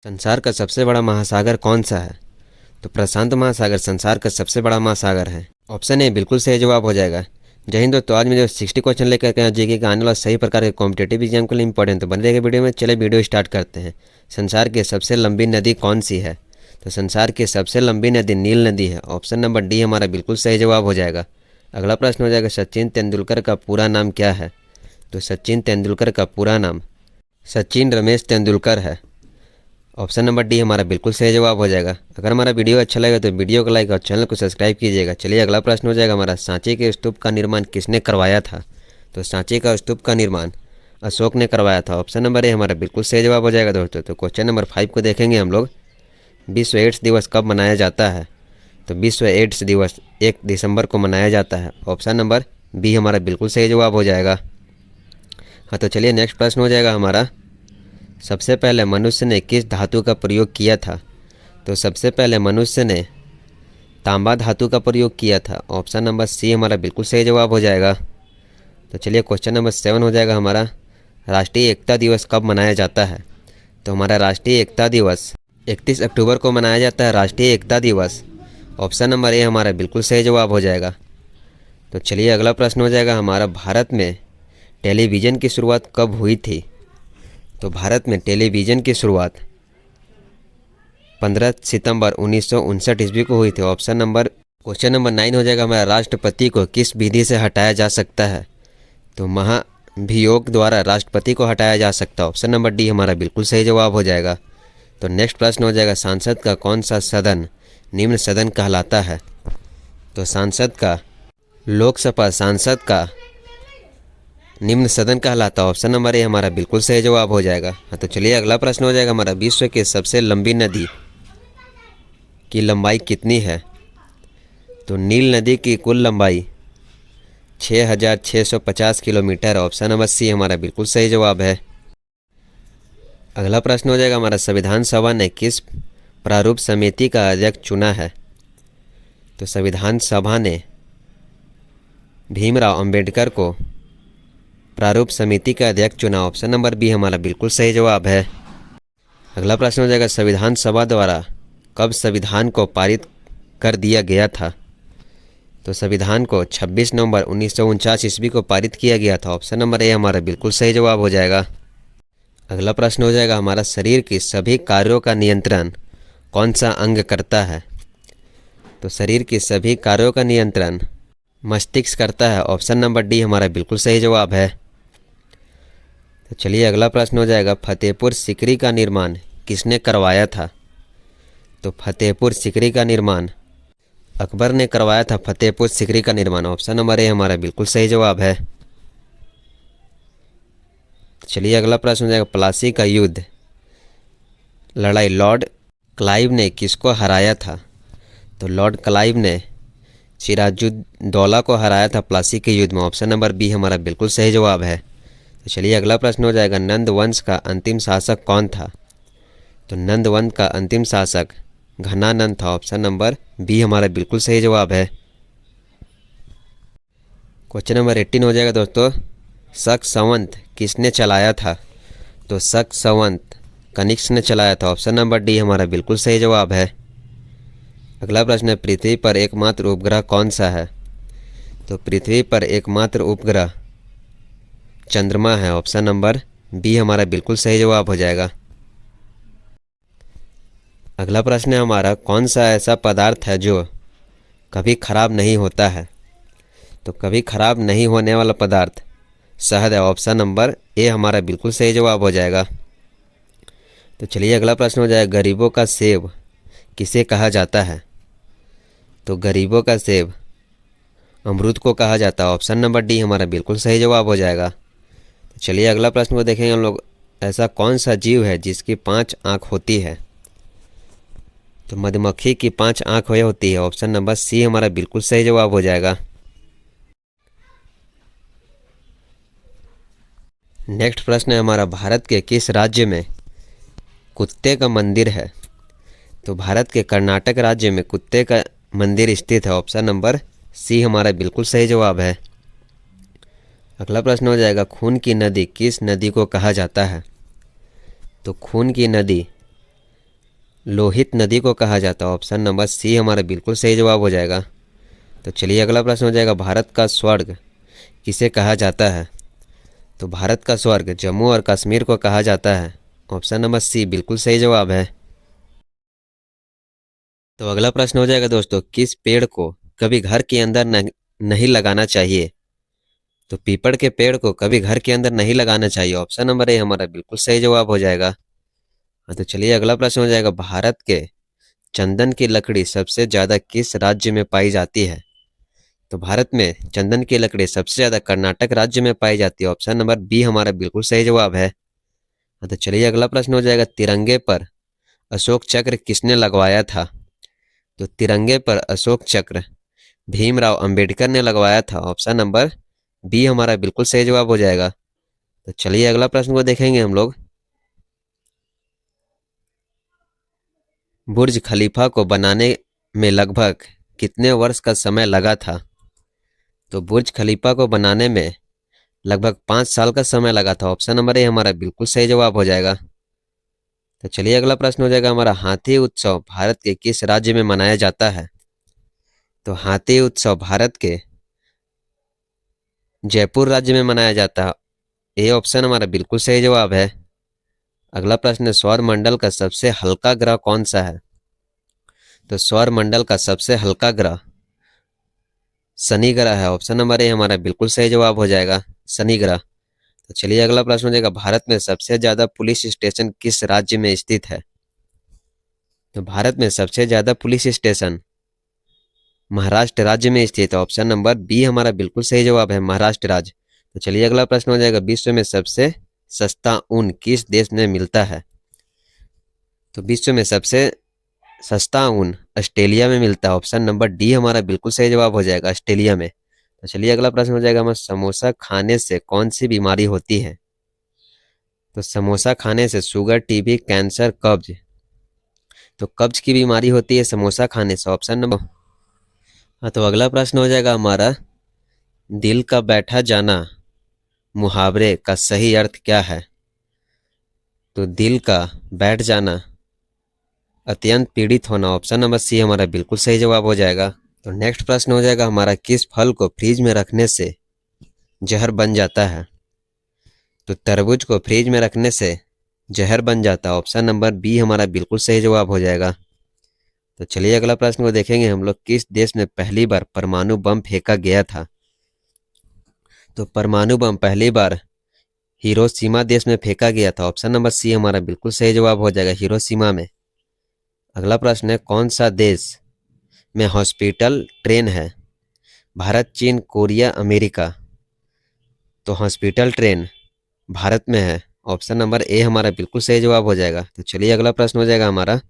संसार का सबसे बड़ा महासागर कौन सा है? तो प्रशांत महासागर संसार का सबसे बड़ा महासागर है। ऑप्शन ए बिल्कुल सही जवाब हो जाएगा। जय हिंद दोस्तों, आज मैं जो 60 क्वेश्चन लेकर के जीके का आने वाला सही प्रकार के कॉम्पिटेटिव एग्जाम के लिए इंपॉर्टेंट तो बने रहेगा वीडियो में। चले वीडियो स्टार्ट करते हैं। संसार की सबसे लंबी नदी कौन सी है? तो संसार की सबसे लंबी नदी नील नदी है। ऑप्शन नंबर डी हमारा बिल्कुल सही जवाब हो जाएगा। अगला प्रश्न हो जाएगा, सचिन तेंदुलकर का पूरा नाम क्या है? तो सचिन तेंदुलकर का पूरा नाम सचिन रमेश तेंदुलकर है। ऑप्शन नंबर डी हमारा बिल्कुल सही जवाब हो जाएगा। अगर हमारा वीडियो अच्छा लगे तो वीडियो को लाइक और चैनल को सब्सक्राइब कीजिएगा। चलिए अगला प्रश्न हो जाएगा हमारा, सांची के स्तूप का निर्माण किसने करवाया था? तो सांची का स्तूप का निर्माण अशोक ने करवाया था। ऑप्शन नंबर ए हमारा बिल्कुल सही जवाब हो जाएगा दोस्तों। तो क्वेश्चन नंबर 5 को देखेंगे हम लोग। विश्व एड्स दिवस कब मनाया जाता है? तो विश्व एड्स दिवस 1 दिसंबर को मनाया जाता है। ऑप्शन नंबर बी हमारा बिल्कुल सही जवाब हो जाएगा। हाँ, तो चलिए नेक्स्ट प्रश्न हो जाएगा हमारा, सबसे पहले मनुष्य ने किस धातु का प्रयोग किया था? तो सबसे पहले मनुष्य ने तांबा धातु का प्रयोग किया था। ऑप्शन नंबर सी हमारा बिल्कुल सही जवाब हो जाएगा। तो चलिए क्वेश्चन नंबर 7 हो जाएगा हमारा, राष्ट्रीय एकता दिवस कब मनाया जाता है? तो हमारा राष्ट्रीय एकता दिवस 31 अक्टूबर को मनाया जाता है, राष्ट्रीय एकता दिवस। ऑप्शन नंबर ए हमारा बिल्कुल सही जवाब हो जाएगा। तो चलिए अगला प्रश्न हो जाएगा हमारा, भारत में टेलीविज़न की शुरुआत कब हुई थी? तो भारत में टेलीविज़न की शुरुआत 15 सितंबर 1959 ईस्वी को हुई थी। ऑप्शन नंबर क्वेश्चन नंबर 9 हो जाएगा हमारा, राष्ट्रपति को किस विधि से हटाया जा सकता है? तो महाभियोग द्वारा राष्ट्रपति को हटाया जा सकता है। ऑप्शन नंबर डी हमारा बिल्कुल सही जवाब हो जाएगा। तो नेक्स्ट प्रश्न हो जाएगा, सांसद का कौन सा सदन निम्न सदन कहलाता है? तो सांसद का लोकसभा सांसद का निम्न सदन कहलाता है। ऑप्शन नंबर ए हमारा बिल्कुल सही जवाब हो जाएगा। हाँ, तो चलिए अगला प्रश्न हो जाएगा हमारा, विश्व की सबसे लंबी नदी की लंबाई कितनी है? तो नील नदी की कुल लंबाई 6650 किलोमीटर। ऑप्शन नंबर सी हमारा बिल्कुल सही जवाब है। अगला प्रश्न हो जाएगा हमारा, संविधान सभा ने किस प्रारूप समिति का अध्यक्ष चुना है? तो संविधान सभा ने भीमराव अंबेडकर को प्रारूप समिति का अध्यक्ष चुना। ऑप्शन नंबर बी हमारा बिल्कुल सही जवाब है। अगला प्रश्न हो जाएगा, संविधान सभा द्वारा कब संविधान को पारित कर दिया गया था? तो संविधान को 26 नवंबर 1949 ईस्वी को पारित किया गया था। ऑप्शन नंबर ए हमारा बिल्कुल सही जवाब हो जाएगा। अगला प्रश्न हो जाएगा हमारा, शरीर की सभी कार्यों का नियंत्रण कौन सा अंग करता है? तो शरीर की सभी कार्यों का नियंत्रण मस्तिष्क करता है। ऑप्शन नंबर डी हमारा बिल्कुल सही जवाब है। तो चलिए अगला प्रश्न हो जाएगा, फतेहपुर सीकरी का निर्माण किसने करवाया था? तो फतेहपुर सीकरी का निर्माण अकबर ने करवाया था। फतेहपुर सीकरी का निर्माण। ऑप्शन नंबर ए हमारा बिल्कुल सही जवाब है। चलिए अगला प्रश्न हो जाएगा, प्लासी का युद्ध लड़ाई लॉर्ड क्लाइव ने किसको हराया था? तो लॉर्ड क्लाइव ने सिराजुद्दौला को हराया था प्लासी के युद्ध में। ऑप्शन नंबर बी हमारा बिल्कुल सही जवाब है। तो चलिए अगला प्रश्न हो जाएगा, नंद वंश का अंतिम शासक कौन था? तो नंद वंश का अंतिम शासक घनानंद था। ऑप्शन नंबर बी हमारा बिल्कुल सही जवाब है। क्वेश्चन नंबर 18 हो जाएगा दोस्तों, शक संवत किसने चलाया था? तो शक संवत कनिष्क ने चलाया था। ऑप्शन नंबर डी हमारा बिल्कुल सही जवाब है। अगला प्रश्न है, पृथ्वी पर एकमात्र उपग्रह कौन सा है? तो पृथ्वी पर एकमात्र उपग्रह चंद्रमा है। ऑप्शन नंबर बी हमारा बिल्कुल सही जवाब हो जाएगा। अगला प्रश्न है हमारा, कौन सा ऐसा पदार्थ है जो कभी खराब नहीं होता है? तो कभी खराब नहीं होने वाला पदार्थ शहद है। ऑप्शन नंबर ए हमारा बिल्कुल सही जवाब हो जाएगा। तो चलिए अगला प्रश्न हो जाएगा, गरीबों का सेब किसे कहा जाता है? तो गरीबों का सेब अमरूद को कहा जाता है। ऑप्शन नंबर डी हमारा बिल्कुल सही जवाब हो जाएगा। तो चलिए अगला प्रश्न को देखेंगे हम लोग, ऐसा कौन सा जीव है जिसकी 5 आँख होती है? तो मधुमक्खी की 5 आँखें होती है। ऑप्शन नंबर सी हमारा बिल्कुल सही जवाब हो जाएगा। नेक्स्ट प्रश्न है हमारा, भारत के किस राज्य में कुत्ते का मंदिर है? तो भारत के कर्नाटक राज्य में कुत्ते का मंदिर स्थित है। ऑप्शन नंबर सी हमारा बिल्कुल सही जवाब है। अगला प्रश्न हो जाएगा, खून की नदी किस नदी को कहा जाता है? तो खून की नदी लोहित नदी को कहा जाता है? ऑप्शन नंबर सी हमारा बिल्कुल सही जवाब हो जाएगा। तो चलिए अगला प्रश्न हो जाएगा, भारत का स्वर्ग किसे कहा जाता है? तो भारत का स्वर्ग जम्मू और कश्मीर को कहा जाता है। ऑप्शन नंबर सी बिल्कुल सही जवाब है। तो अगला प्रश्न हो जाएगा दोस्तों, किस पेड़ को कभी घर के अंदर नहीं लगाना चाहिए? तो पीपल के पेड़ को कभी घर के अंदर नहीं लगाना चाहिए। ऑप्शन नंबर ए हमारा बिल्कुल सही जवाब हो जाएगा। हाँ, तो चलिए अगला प्रश्न हो जाएगा, भारत के चंदन की लकड़ी सबसे ज़्यादा किस राज्य में पाई जाती है? तो भारत में चंदन की लकड़ी सबसे ज़्यादा कर्नाटक राज्य में पाई जाती है। ऑप्शन नंबर बी हमारा बिल्कुल सही जवाब है। हाँ, तो चलिए अगला प्रश्न हो जाएगा, तिरंगे पर अशोक चक्र किसने लगवाया था? तो तिरंगे पर अशोक चक्र भीमराव अंबेडकर ने लगवाया था। ऑप्शन नंबर बी हमारा बिल्कुल सही जवाब हो जाएगा। तो चलिए अगला प्रश्न को देखेंगे हम लोग, बुर्ज खलीफा को बनाने में लगभग कितने वर्ष का समय लगा था? तो बुर्ज खलीफा को बनाने में लगभग 5 साल का समय लगा था। ऑप्शन नंबर ए हमारा बिल्कुल सही जवाब हो जाएगा। तो चलिए अगला प्रश्न हो जाएगा हमारा, हाथी उत्सव भारत के किस राज्य में मनाया जाता है? तो हाथी उत्सव भारत के जयपुर राज्य में मनाया जाता है। ए ऑप्शन हमारा बिल्कुल सही जवाब है। अगला प्रश्न है, सौर मंडल का सबसे हल्का ग्रह कौन सा है? तो सौर मंडल का सबसे हल्का ग्रह शनि ग्रह है। ऑप्शन नंबर ए हमारा बिल्कुल सही जवाब हो जाएगा, शनि ग्रह। तो चलिए अगला प्रश्न हो जाएगा, भारत में सबसे ज्यादा पुलिस स्टेशन किस राज्य में स्थित है? तो भारत में सबसे ज्यादा पुलिस स्टेशन महाराष्ट्र राज्य में स्थित है। ऑप्शन नंबर बी हमारा बिल्कुल सही जवाब है, महाराष्ट्र राज्य। तो चलिए अगला प्रश्न हो जाएगा, विश्व में सबसे सस्ता ऊन किस देश में मिलता है? तो विश्व में सबसे सस्ता ऊन ऑस्ट्रेलिया में मिलता है। ऑप्शन नंबर डी हमारा बिल्कुल सही जवाब हो जाएगा, ऑस्ट्रेलिया में। तो चलिए अगला प्रश्न हो जाएगा हमारा, समोसा खाने से कौन सी बीमारी होती है? तो समोसा खाने से शुगर, टीबी, कैंसर, कब्ज। तो कब्ज की बीमारी होती है समोसा खाने से। Option number. हाँ, तो अगला प्रश्न हो जाएगा हमारा, दिल का बैठा जाना मुहावरे का सही अर्थ क्या है? तो दिल का बैठ जाना अत्यंत पीड़ित होना। ऑप्शन नंबर सी हमारा बिल्कुल सही जवाब हो जाएगा। तो नेक्स्ट प्रश्न हो जाएगा हमारा, किस फल को फ्रिज में रखने से जहर बन जाता है? तो तरबूज को फ्रिज में रखने से जहर बन जाता है। ऑप्शन नंबर बी हमारा बिल्कुल सही जवाब हो जाएगा। तो चलिए अगला प्रश्न को देखेंगे हम लोग, किस देश में पहली बार परमाणु बम फेंका गया था? तो परमाणु बम पहली बार हिरोशिमा देश में फेंका गया था। ऑप्शन नंबर सी हमारा बिल्कुल सही जवाब हो जाएगा, हिरोशिमा में। अगला प्रश्न है, कौन सा देश में हॉस्पिटल ट्रेन है? भारत, चीन, कोरिया, अमेरिका। तो हॉस्पिटल ट्रेन भारत में है। ऑप्शन नंबर ए हमारा बिल्कुल सही जवाब हो जाएगा। तो चलिए अगला प्रश्न हो जाएगा हमारा,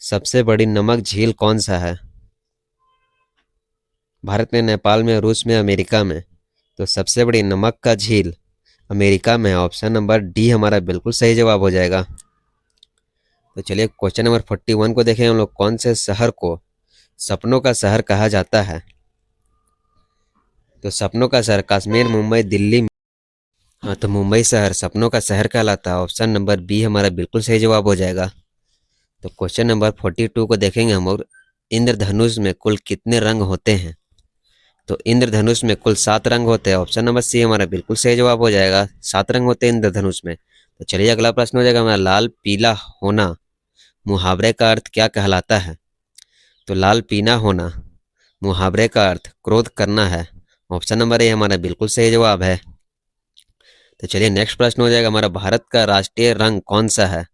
सबसे बड़ी नमक झील कौन सा है? भारत में, नेपाल में, रूस में, अमेरिका में। तो सबसे बड़ी नमक का झील अमेरिका में है। ऑप्शन नंबर डी हमारा बिल्कुल सही जवाब हो जाएगा। तो चलिए क्वेश्चन नंबर 41 को देखें हम लोग, कौन से शहर को सपनों का शहर कहा जाता है? तो सपनों का शहर कश्मीर, मुंबई, दिल्ली। हाँ, तो मुंबई शहर सपनों का शहर कहलाता है। ऑप्शन नंबर बी हमारा बिल्कुल सही जवाब हो जाएगा। तो क्वेश्चन नंबर 42 को देखेंगे हम लोग, इंद्रधनुष में कुल कितने रंग होते हैं? तो इंद्रधनुष में कुल 7 रंग होते हैं। ऑप्शन नंबर सी हमारा बिल्कुल सही जवाब हो जाएगा, 7 रंग होते हैं इंद्रधनुष में। तो चलिए अगला प्रश्न हो जाएगा हमारा, लाल पीला होना मुहावरे का अर्थ क्या कहलाता है? तो लाल पीला होना मुहावरे का अर्थ क्रोध करना है। ऑप्शन नंबर ए हमारा बिल्कुल सही जवाब है। तो चलिए नेक्स्ट प्रश्न हो जाएगा हमारा, भारत का राष्ट्रीय रंग कौन सा है?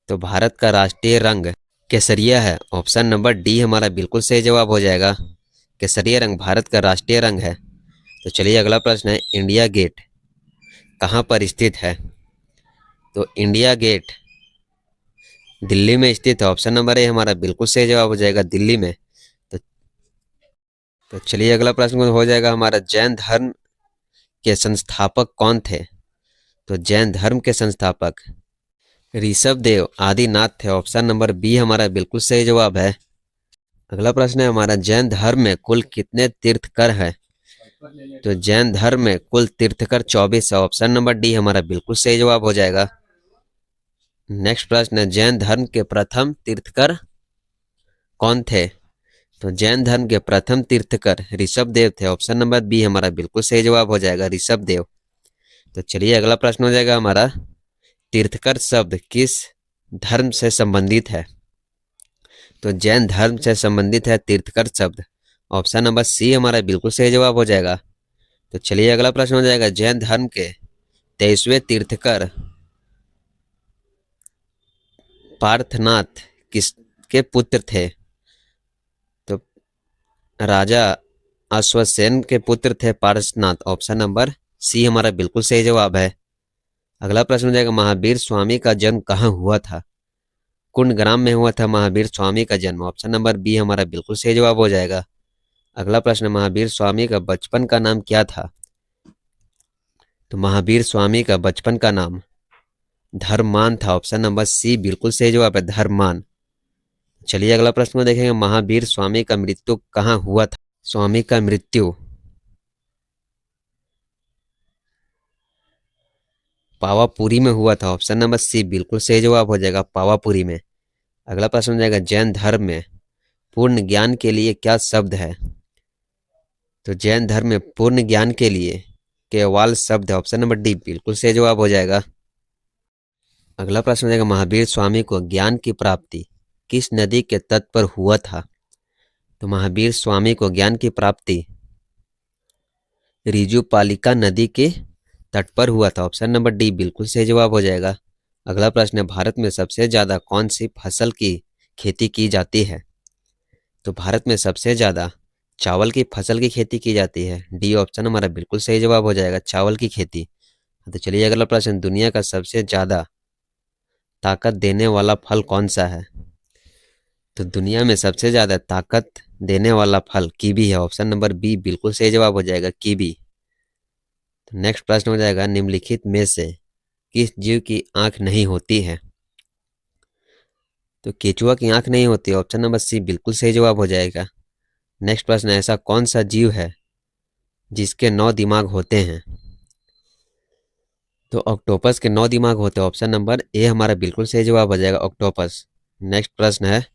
तो भारत का राष्ट्रीय रंग केसरिया है। ऑप्शन नंबर डी हमारा बिल्कुल सही जवाब हो जाएगा, केसरिया रंग भारत का राष्ट्रीय रंग है। तो चलिए अगला प्रश्न है, इंडिया गेट कहाँ पर स्थित है? तो इंडिया गेट दिल्ली में स्थित है। ऑप्शन नंबर ए हमारा बिल्कुल सही जवाब हो जाएगा, दिल्ली में। तो, तो चलिए अगला प्रश्न हो जाएगा हमारा, जैन धर्म के संस्थापक कौन थे? तो जैन धर्म के संस्थापक ऋषभ देव आदिनाथ थे। ऑप्शन नंबर बी हमारा बिल्कुल सही जवाब है। अगला प्रश्न है हमारा, जैन धर्म में कुल कितने तीर्थकर है? तो जैन धर्म में कुल तीर्थकर 24 है। ऑप्शन नंबर डी हमारा बिल्कुल सही जवाब हो जाएगा। नेक्स्ट प्रश्न है, जैन धर्म के प्रथम तीर्थकर कौन थे? तो जैन धर्म के प्रथम तीर्थकर ऋषभ देव थे। ऑप्शन नंबर बी हमारा बिल्कुल सही जवाब हो जाएगा, ऋषभ देव। तो चलिए अगला प्रश्न हो जाएगा हमारा, तीर्थकर शब्द किस धर्म से संबंधित है? तो जैन धर्म से संबंधित है तीर्थकर शब्द। ऑप्शन नंबर सी हमारा बिल्कुल सही जवाब हो जाएगा। तो चलिए अगला प्रश्न हो जाएगा, जैन धर्म के 23वें तीर्थकर पार्थनाथ किसके पुत्र थे? तो राजा अश्वसेन के पुत्र थे पारसनाथ। ऑप्शन नंबर सी हमारा बिल्कुल सही जवाब है। अगला प्रश्न हो जाएगा, महावीर स्वामी का जन्म कहाँ हुआ था? कुंडग्राम में हुआ था महावीर स्वामी का जन्म। ऑप्शन नंबर बी हमारा बिल्कुल सही जवाब हो जाएगा। अगला प्रश्न, महावीर स्वामी का बचपन का नाम क्या था? तो महावीर स्वामी का बचपन का नाम धर्ममान था। ऑप्शन नंबर सी बिल्कुल सही जवाब है, धर्ममान। चलिए अगला प्रश्न में देखेंगे, महावीर स्वामी का मृत्यु कहाँ हुआ था? स्वामी का मृत्यु पावापुरी में हुआ था। ऑप्शन नंबर सी बिल्कुल सही जवाब हो जाएगा, पावापुरी में। अगला प्रश्न हो जाएगा, जैन धर्म में पूर्ण ज्ञान के लिए क्या शब्द है? तो जैन धर्म में पूर्ण ज्ञान के लिए केवाल शब्द है। ऑप्शन नंबर डी बिल्कुल सही जवाब हो जाएगा। अगला प्रश्न हो जाएगा, महावीर स्वामी को ज्ञान की प्राप्ति किस नदी के तट पर हुआ था? तो महावीर स्वामी को ज्ञान की प्राप्ति रिजुपालिका नदी के तट पर हुआ था। ऑप्शन नंबर डी बिल्कुल सही जवाब हो जाएगा। अगला प्रश्न है, भारत में सबसे ज्यादा कौन सी फसल की खेती की जाती है? तो भारत में सबसे ज्यादा चावल की फसल की खेती की जाती है। डी ऑप्शन हमारा बिल्कुल सही जवाब हो जाएगा, चावल की खेती। तो चलिए अगला प्रश्न, दुनिया का सबसे ज्यादा ताकत देने वाला फल कौन सा है? तो दुनिया में सबसे ज्यादा ताकत देने वाला फल कीवी है। ऑप्शन नंबर बी बिल्कुल सही जवाब हो जाएगा, कीवी। तो नेक्स्ट प्रश्न हो जाएगा, निम्नलिखित में से किस जीव की आंख नहीं होती है? तो केचुआ की आंख नहीं होती। ऑप्शन नंबर सी बिल्कुल सही जवाब हो जाएगा। नेक्स्ट प्रश्न, ऐसा कौन सा जीव है जिसके 9 दिमाग होते हैं? तो ऑक्टोपस के 9 दिमाग होते हैं। ऑप्शन नंबर ए हमारा बिल्कुल सही जवाब हो जाएगा, ऑक्टोपस। नेक्स्ट प्रश्न है,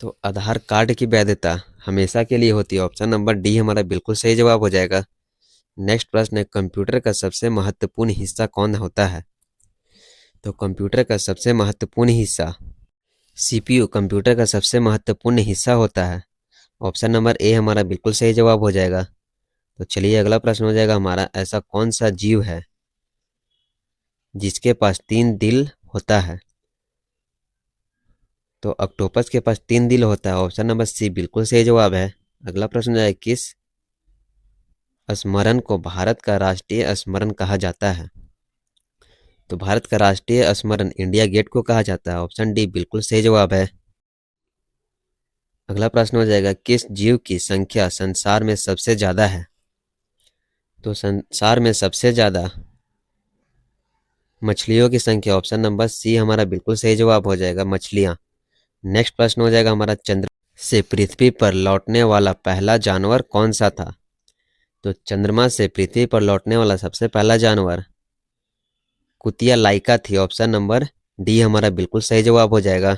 तो आधार कार्ड की वैधता हमेशा के लिए होती है। ऑप्शन नंबर डी हमारा बिल्कुल सही जवाब हो जाएगा। नेक्स्ट प्रश्न है, कंप्यूटर का सबसे महत्वपूर्ण हिस्सा कौन होता है? तो कंप्यूटर का सबसे महत्वपूर्ण हिस्सा सीपीयू कंप्यूटर का सबसे महत्वपूर्ण हिस्सा होता है। ऑप्शन नंबर ए हमारा बिल्कुल सही जवाब हो जाएगा। तो चलिए अगला प्रश्न हो जाएगा हमारा, ऐसा कौन सा जीव है जिसके पास 3 दिल होता है? तो ऑक्टोपस के पास 3 दिल होता है। ऑप्शन नंबर सी बिल्कुल सही जवाब है। अगला प्रश्न है, किस स्मरण को भारत का राष्ट्रीय स्मरण कहा जाता है? तो भारत का राष्ट्रीय स्मरण इंडिया गेट को कहा जाता है। ऑप्शन डी बिल्कुल सही जवाब है। अगला प्रश्न हो जाएगा, किस जीव की संख्या संसार में सबसे ज्यादा है? तो संसार में सबसे ज्यादा मछलियों की संख्या। ऑप्शन नंबर सी हमारा बिल्कुल सही जवाब हो जाएगा, मछलियां। नेक्स्ट प्रश्न हो जाएगा हमारा, चंद्रमा से पृथ्वी पर लौटने वाला पहला जानवर कौन सा था? तो चंद्रमा से पृथ्वी पर लौटने वाला सबसे पहला जानवर कुतिया लाइका थी। ऑप्शन नंबर डी हमारा बिल्कुल सही जवाब हो जाएगा।